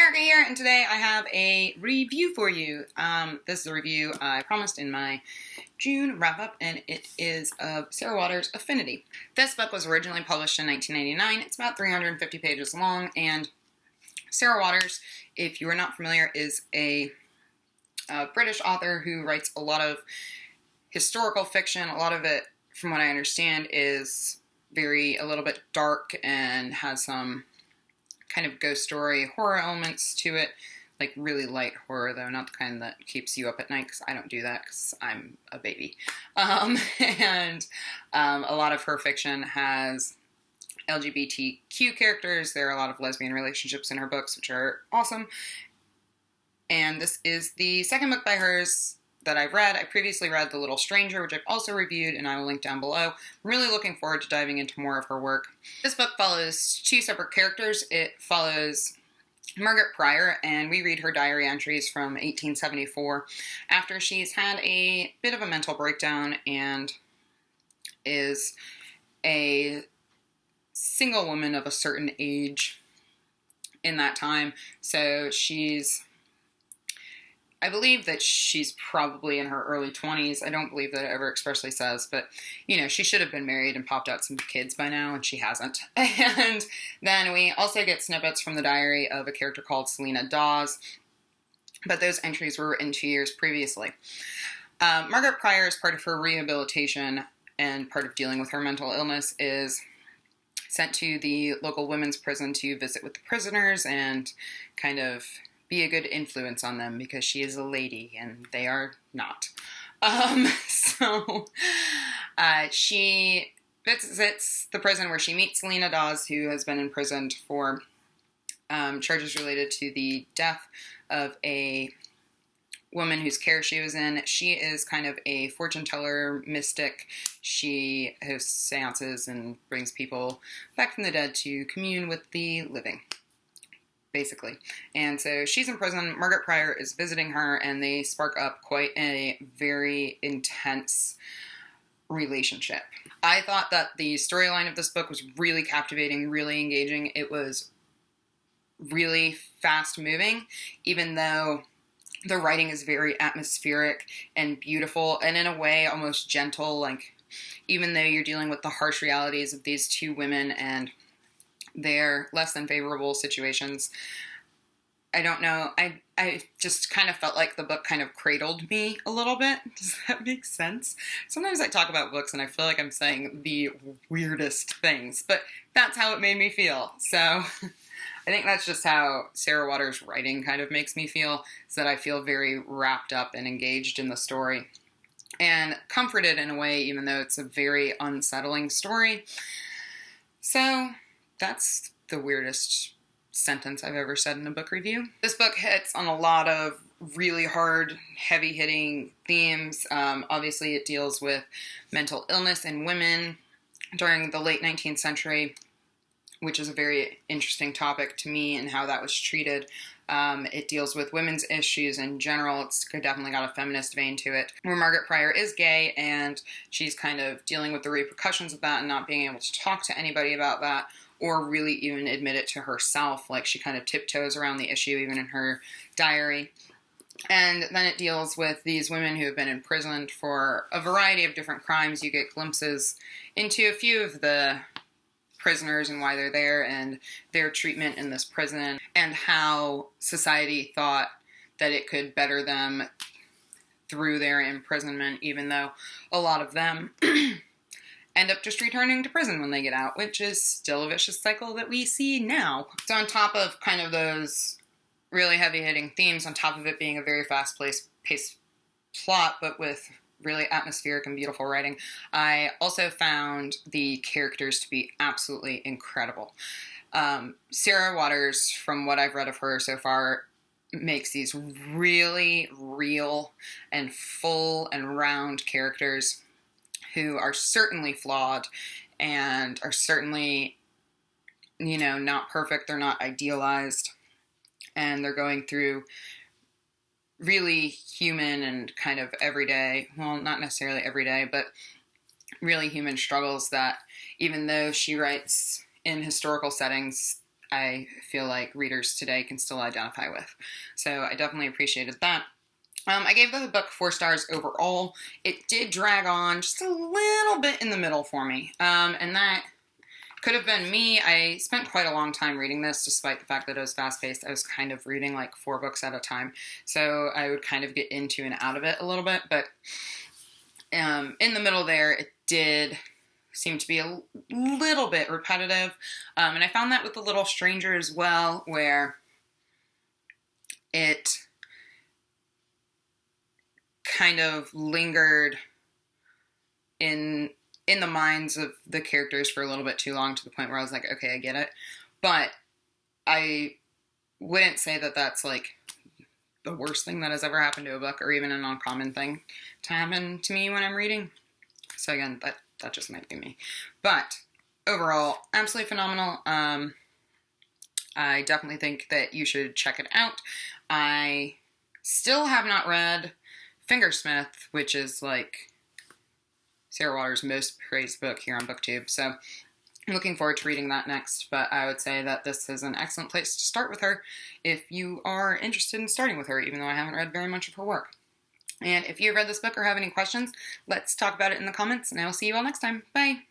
Erica here, and today I have a review for you. This is a review I promised in my June wrap-up, and it is of Sarah Waters' Affinity. This book was originally published in 1989. It's about 350 pages long, and Sarah Waters, if you are not familiar, is a British author who writes a lot of historical fiction. A lot of it, from what I understand, is a little bit dark and has some kind of ghost story horror elements to it, like really light horror though, not the kind that keeps you up at night, because I don't do that because I'm a baby. And a lot of her fiction has LGBTQ characters. There are a lot of lesbian relationships in her books, which are awesome. And this is the second book by hers that I've read. I previously read The Little Stranger, which I've also reviewed, and I will link down below. I'm really looking forward to diving into more of her work. This book follows two separate characters. It follows Margaret Pryor, and we read her diary entries from 1874 after she's had a bit of a mental breakdown and is a single woman of a certain age in that time. So I believe that she's probably in her early 20s. I don't believe that it ever expressly says, but, you know, she should have been married and popped out some kids by now, and she hasn't. And then we also get snippets from the diary of a character called Selena Dawes, but those entries were written 2 years previously. Margaret Pryor, as part of her rehabilitation and part of dealing with her mental illness, is sent to the local women's prison to visit with the prisoners and kind of be a good influence on them, because she is a lady and they are not. She visits the prison where she meets Selena Dawes, who has been imprisoned for charges related to the death of a woman whose care she was in. She is kind of a fortune teller, mystic. She hosts seances and brings people back from the dead to commune with the living, basically. And so she's in prison. Margaret Pryor is visiting her, and they spark up quite a very intense relationship. I thought that the storyline of this book was really captivating, really engaging. It was really fast moving, even though the writing is very atmospheric and beautiful, and in a way almost gentle. Like, even though you're dealing with the harsh realities of these two women and their less than favorable situations, I don't know, I just kind of felt like the book kind of cradled me a little bit. Does that make sense? Sometimes I talk about books and I feel like I'm saying the weirdest things, but that's how it made me feel. So I think that's just how Sarah Waters' writing kind of makes me feel, is that I feel very wrapped up and engaged in the story and comforted in a way, even though it's a very unsettling story. So that's the weirdest sentence I've ever said in a book review. This book hits on a lot of really hard, heavy-hitting themes. Obviously, it deals with mental illness in women during the late 19th century, which is a very interesting topic to me, and how that was treated. It deals with women's issues in general. It's definitely got a feminist vein to it, where Margaret Pryor is gay, and she's kind of dealing with the repercussions of that and not being able to talk to anybody about that, or really even admit it to herself. Like, she kind of tiptoes around the issue, even in her diary. And then it deals with these women who have been imprisoned for a variety of different crimes. You get glimpses into a few of the prisoners and why they're there, and their treatment in this prison, and how society thought that it could better them through their imprisonment, even though a lot of them end up just returning to prison when they get out, which is still a vicious cycle that we see now. So on top of kind of those really heavy-hitting themes, on top of it being a very fast-paced plot, but with really atmospheric and beautiful writing, I also found the characters to be absolutely incredible. Sarah Waters, from what I've read of her so far, makes these really real and full and round characters who are certainly flawed and are certainly, you know, not perfect. They're not idealized, and they're going through really human and kind of everyday, well, not necessarily everyday, but really human struggles that, even though she writes in historical settings, I feel like readers today can still identify with. So I definitely appreciated that. I gave the book 4 stars overall. It did drag on just a little bit in the middle for me, and that could have been me. I spent quite a long time reading this, despite the fact that it was fast-paced. I was kind of reading like 4 books at a time, so I would kind of get into and out of it a little bit, but in the middle there, it did seem to be a little bit repetitive, and I found that with The Little Stranger as well, where it kind of lingered in the minds of the characters for a little bit too long, to the point where I was like, okay, I get it. But I wouldn't say that that's like the worst thing that has ever happened to a book, or even an uncommon thing to happen to me when I'm reading. So again, that just might be me. But overall, absolutely phenomenal. I definitely think that you should check it out. I still have not read Fingersmith, which is like Sarah Waters' most praised book here on BookTube. So I'm looking forward to reading that next, but I would say that this is an excellent place to start with her if you are interested in starting with her, even though I haven't read very much of her work. And if you've read this book or have any questions, let's talk about it in the comments, and I will see you all next time. Bye!